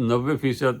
90%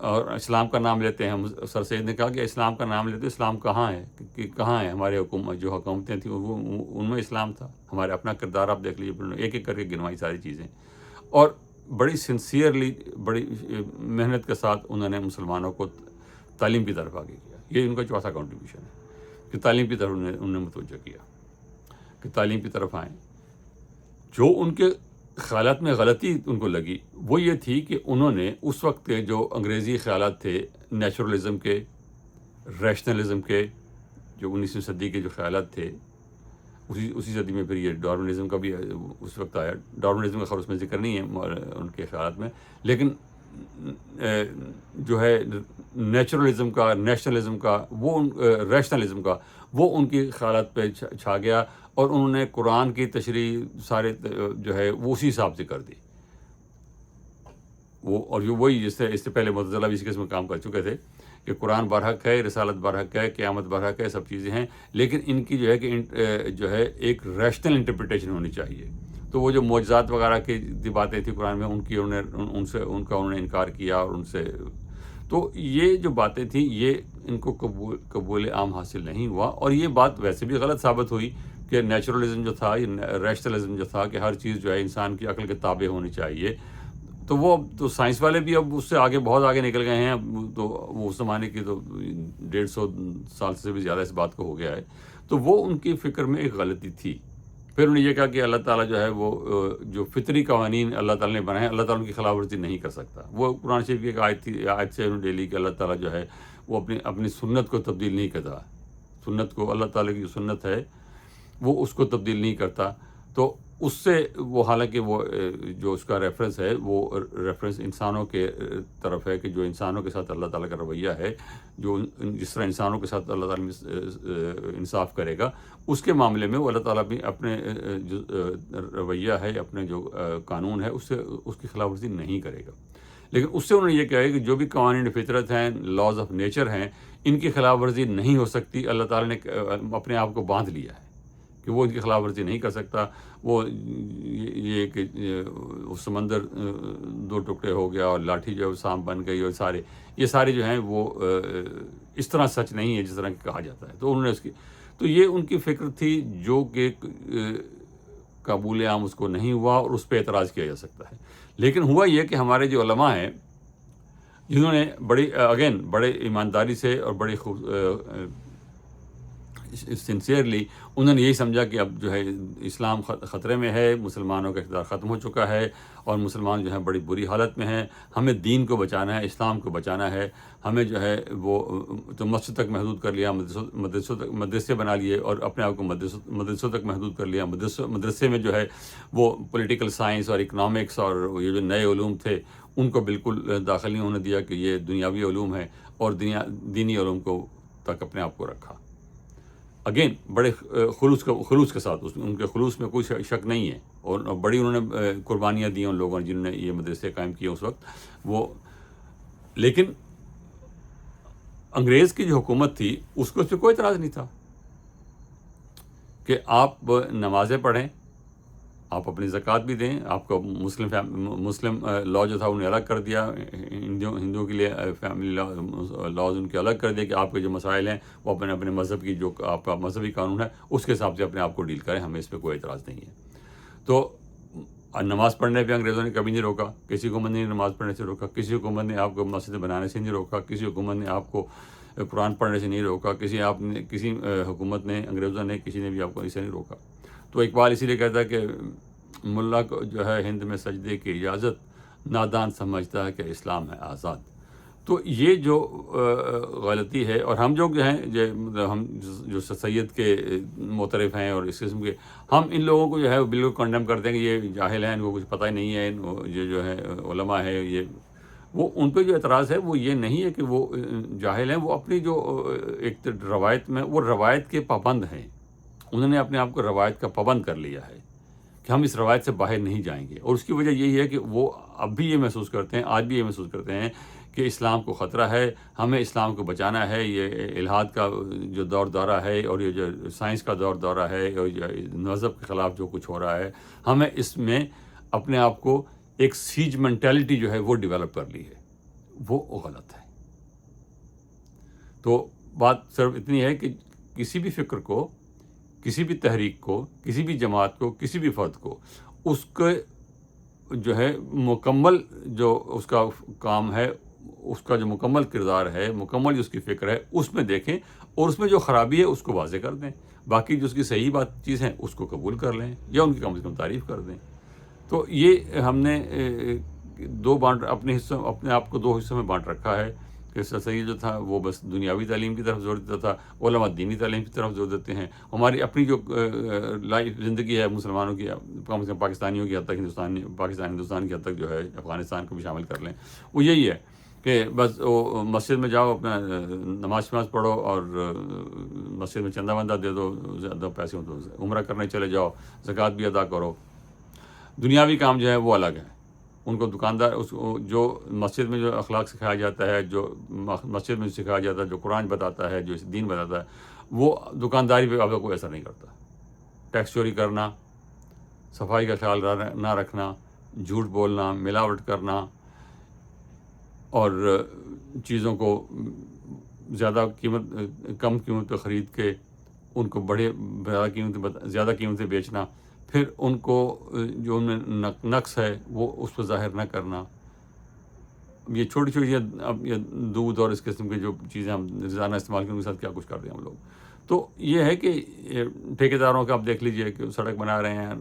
اور اسلام کا نام لیتے ہیں. سر سید نے کہا کہ اسلام کا نام لیتے اسلام کہاں ہے, کہ کہاں ہے ہمارے جو حکومتیں تھیں وہ ان میں اسلام تھا. ہمارے اپنا کردار آپ دیکھ لیجیے, ایک ایک کر کے گنوائی ساری چیزیں, اور بڑی سنسیئرلی بڑی محنت کے ساتھ انہوں نے مسلمانوں کو تعلیم کی طرف آگے کیا. یہ ان کا چوتھا کنٹریبیوشن ہے کہ تعلیم کی طرف انہوں نے متوجہ کیا کہ تعلیم کی طرف آئیں. جو ان کے خیالات میں غلطی ان کو لگی وہ یہ تھی کہ انہوں نے اس وقت کے جو انگریزی خیالات تھے, نیچرلزم کے, ریشنلزم کے, جو 19ویں صدی کے جو خیالات تھے, اسی صدی میں پھر یہ ڈارونزم کا بھی اس وقت آیا. ڈارونزم کا خیر اس میں ذکر نہیں ہے ان کے خیالات میں, لیکن جو ہے نیچرلزم کا, نیشنلزم کا, وہ ریشنلزم کا, وہ ان کی خیالات پہ چھا گیا, اور انہوں نے قرآن کی تشریح سارے جو ہے وہ اسی حساب سے کر دی. وہ اور جو وہی جس سے پہلے معتزلہ بھی اسی قسم میں کام کر چکے تھے کہ قرآن برحق ہے, رسالت برحق ہے, قیامت برحق ہے, سب چیزیں ہیں, لیکن ان کی جو ہے کہ جو ہے ایک ریشنل انٹرپریٹیشن ہونی چاہیے. تو وہ جو معجزات وغیرہ کی باتیں تھیں قرآن میں, ان کا انہوں نے انکار کیا, اور ان سے تو یہ جو باتیں تھیں یہ ان کو قبول عام حاصل نہیں ہوا. اور یہ بات ویسے بھی غلط ثابت ہوئی کہ نیچرلزم جو تھا, ریشنلزم جو تھا کہ ہر چیز جو ہے انسان کی عقل کے تابع ہونی چاہیے, تو وہ تو سائنس والے بھی اب اس سے آگے بہت آگے نکل گئے ہیں. تو وہ اس زمانے کی تو 150 سال سے بھی زیادہ اس بات کو ہو گیا ہے. تو وہ ان کی فکر میں ایک غلطی تھی. پھر انہوں نے یہ کہا کہ اللہ تعالیٰ جو ہے وہ جو فطری قوانین اللہ تعالیٰ نے بنائے, اللہ تعالیٰ ان کی خلاف ورزی نہیں کر سکتا. وہ قرآن شریف کی ایک آیت تھی, آیت سے انہوں نے لی کہ اللہ تعالیٰ جو ہے وہ اپنی سنت کو تبدیل نہیں کرتا. سنت کو, اللہ تعالیٰ کی جو سنت ہے وہ اس کو تبدیل نہیں کرتا. تو اس سے وہ, حالانکہ وہ جو اس کا ریفرنس ہے وہ ریفرنس انسانوں کے طرف ہے کہ جو انسانوں کے ساتھ اللہ تعالیٰ کا رویہ ہے, جو جس طرح انسانوں کے ساتھ اللہ تعالیٰ انصاف کرے گا, اس کے معاملے میں وہ اللہ تعالیٰ بھی اپنے جو رویہ ہے, اپنے جو قانون ہے, اس کی خلاف ورزی نہیں کرے گا. لیکن اس سے انہوں نے یہ کہا ہے کہ جو بھی قوانین فطرت ہیں, لاز آف نیچر ہیں, ان کی خلاف ورزی نہیں ہو سکتی. اللہ تعالیٰ نے اپنے آپ کو باندھ لیا ہے کہ وہ ان کی خلاف ورزی نہیں کر سکتا. وہ یہ کہ وہ سمندر 2 ٹکڑے ہو گیا اور لاٹھی جو ہے سانپ بن گئی, اور یہ سارے جو ہیں وہ اس طرح سچ نہیں ہے جس طرح کہا جاتا ہے. تو انہوں نے تو یہ ان کی فکر تھی جو کہ قبول عام اس کو نہیں ہوا, اور اس پہ اعتراض کیا جا سکتا ہے. لیکن ہوا یہ کہ ہمارے جو علماء ہیں جنہوں نے بڑے ایمانداری سے اور بڑی سنسیئرلی انہوں نے یہی سمجھا کہ اب جو ہے اسلام خطرے میں ہے, مسلمانوں کا اقتدار ختم ہو چکا ہے, اور مسلمان جو ہیں بڑی بری حالت میں ہیں. ہمیں دین کو بچانا ہے, اسلام کو بچانا ہے. ہمیں جو ہے وہ تو مسجد تک محدود کر لیا, مدرسے بنا لیے, اور اپنے آپ کو مدرسوں تک محدود کر لیا. مدرسے میں جو ہے وہ پولیٹیکل سائنس اور اکنامکس اور یہ جو نئے علوم تھے ان کو بالکل داخل نہیں ہونے دیا کہ یہ دنیاوی علوم ہے, اور دینی علوم کو تک اپنے آپ کو رکھا. اگین بڑے خلوص کے ساتھ, ان کے خلوص میں کوئی شک نہیں ہے, اور بڑی انہوں نے قربانیاں دی ان لوگوں نے جنہوں نے یہ مدرسے قائم کیے اس وقت وہ. لیکن انگریز کی جو حکومت تھی اس کو اس پہ کوئی اعتراض نہیں تھا کہ آپ نمازیں پڑھیں, آپ اپنی زکوٰۃ بھی دیں. آپ کو مسلم لا جو تھا انہیں الگ کر دیا, ہندوؤں کے لیے فیملی لاز ان کے الگ کر دیا کہ آپ کے جو مسائل ہیں وہ اپنے مذہب کی جو آپ کا مذہبی قانون ہے اس کے حساب سے اپنے آپ کو ڈیل کریں, ہمیں اس پہ کوئی اعتراض نہیں ہے. تو نماز پڑھنے پہ انگریزوں نے کبھی نہیں روکا, کسی حکومت نے نماز پڑھنے سے روکا, کسی حکومت نے آپ کو مسجد بنانے سے نہیں روکا, کسی حکومت نے آپ کو قرآن پڑھنے سے نہیں روکا, کسی حکومت نے, انگریزوں نے, کسی نے بھی آپ کو اسے نہیں روکا. تو اقبال اسی لیے کہتا ہے کہ ملا کو جو ہے ہند میں سجدے کی اجازت, نادان سمجھتا ہے کہ اسلام ہے آزاد. تو یہ جو غلطی ہے, اور ہم جو ہیں ہم جو سید کے معترف ہیں اور اس قسم کے, ہم ان لوگوں کو جو ہے بالکل کنڈیم کرتے ہیں کہ یہ جاہل ہیں, ان کو کچھ پتہ ہی نہیں ہے. یہ جو ہے علماء ہے, یہ وہ ان پہ جو اعتراض ہے وہ یہ نہیں ہے کہ وہ جاہل ہیں, وہ اپنی جو ایک روایت میں وہ روایت کے پابند ہیں. انہوں نے اپنے آپ کو روایت کا پابند کر لیا ہے کہ ہم اس روایت سے باہر نہیں جائیں گے. اور اس کی وجہ یہی ہے کہ وہ اب بھی یہ محسوس کرتے ہیں, آج بھی یہ محسوس کرتے ہیں کہ اسلام کو خطرہ ہے, ہمیں اسلام کو بچانا ہے. یہ الحاد کا جو دور دورہ ہے, اور یہ جو سائنس کا دور دورہ ہے, اور مذہب کے خلاف جو کچھ ہو رہا ہے, ہمیں اس میں اپنے آپ کو ایک سیج مینٹیلٹی جو ہے وہ ڈیولپ کر لی ہے. وہ غلط ہے۔ تو بات صرف اتنی ہے کہ کسی بھی فکر کو، کسی بھی تحریک کو، کسی بھی جماعت کو، کسی بھی فرد کو اس کے جو ہے مکمل جو اس کا کام ہے، اس کا جو مکمل کردار ہے، مکمل جو اس کی فکر ہے، اس میں دیکھیں اور اس میں جو خرابی ہے اس کو واضح کر دیں، باقی جو اس کی صحیح بات چیز ہے اس کو قبول کر لیں یا ان کی کم از کم تعریف کر دیں۔ تو یہ ہم نے اپنے آپ کو دو حصوں میں بانٹ رکھا ہے کہ سر سید جو تھا وہ بس دنیاوی تعلیم کی طرف زور دیتا تھا، علماء دینی تعلیم کی طرف زور دیتے ہیں۔ ہماری اپنی جو لائف زندگی ہے مسلمانوں کی، کم از کم پاکستانیوں کی حد تک، ہندوستان کی حد تک جو ہے، افغانستان کو بھی شامل کر لیں، وہ یہی ہے کہ بس وہ مسجد میں جاؤ، اپنا نماز پڑھو اور مسجد میں چندہ وندہ دے دو، زیادہ پیسے ہوں تو عمرہ کرنے چلے جاؤ، زکوٰۃ بھی ادا کرو۔ دنیاوی کام جو ہے وہ الگ ہے۔ ان کو دکاندار جو مسجد میں جو اخلاق سکھایا جاتا ہے، جو مسجد میں سکھایا جاتا ہے، جو قرآن بتاتا ہے، جو دین بتاتا ہے، وہ دکانداری پہ آپ کو کوئی اثر نہیں کرتا۔ ٹیکس چوری کرنا، صفائی کا خیال نہ رکھنا، جھوٹ بولنا، ملاوٹ کرنا اور چیزوں کو کم قیمت پہ خرید کے ان کو زیادہ قیمت پہ بیچنا، پھر ان کو جو ان میں نقص ہے وہ اس پہ ظاہر نہ کرنا۔ یہ چھوٹی چھوٹی یہ دودھ اور اس قسم کی جو چیزیں ہم روزانہ استعمال کرنے کے ساتھ کیا کچھ کر رہے ہیں ہم لوگ۔ تو یہ ہے کہ ٹھیکیداروں کا آپ دیکھ لیجئے کہ سڑک بنا رہے ہیں،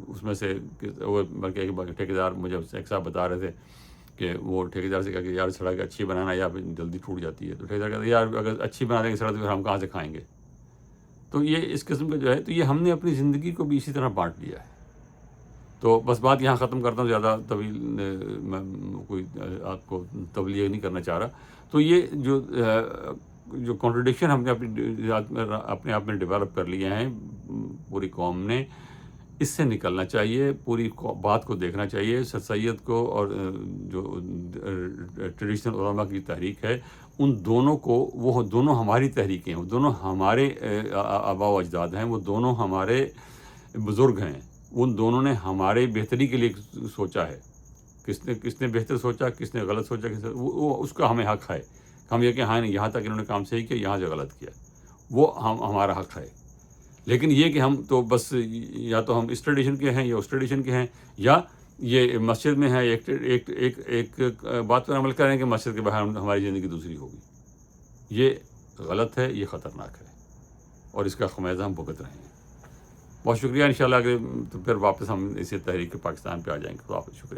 اس میں سے بلکہ ٹھیکیدار مجھے ایک صاحب بتا رہے تھے کہ وہ ٹھیکیدار سے کہا کہ یار سڑک اچھی بنانا یا پھر جلدی ٹوٹ جاتی ہے، تو ٹھیکیدار کہتا ہے یار اگر اچھی بنا دیں گے سڑک تو پھر ہم کہاں سے کھائیں گے۔ تو یہ اس قسم کا جو ہے، تو یہ ہم نے اپنی زندگی کو بھی اسی طرح بانٹ لیا ہے۔ تو بس بات یہاں ختم کرتا ہوں، زیادہ طویل میں کوئی آپ کو تبلیغ نہیں کرنا چاہ رہا۔ تو یہ جو کانٹرڈکشن ہم نے اپنے آپ میں ڈیولپ کر لیے ہیں پوری قوم نے، اس سے نکلنا چاہیے، پوری بات کو دیکھنا چاہیے۔ سر سید کو اور جو ٹریڈیشنل علماء کی تحریک ہے، ان دونوں کو، وہ دونوں ہماری تحریکیں ہیں، وہ دونوں ہمارے آباء و اجداد ہیں، وہ دونوں ہمارے بزرگ ہیں، ان دونوں نے ہمارے بہتری کے لیے سوچا ہے۔ کس نے بہتر سوچا، کس نے غلط سوچا، وہ اس کا ہمیں حق ہے۔ ہم یہ کہ ہاں یہاں تک انہوں نے کام صحیح کیا، یہاں سے غلط کیا، وہ ہمارا حق ہے۔ لیکن یہ کہ ہم تو بس یا تو ہم اس ٹریڈیشن کے ہیں یا اس ٹریڈیشن کے ہیں، یا یہ مسجد میں ہے ایک بات پر عمل کریں کہ مسجد کے باہر ہماری زندگی دوسری ہوگی، یہ غلط ہے، یہ خطرناک ہے، اور اس کا خمیازہ ہم بھگت رہے ہیں۔ بہت شکریہ، انشاءاللہ تو پھر واپس ہم اسی تحریک پاکستان پہ آ جائیں گے۔ تو آپ شکریہ۔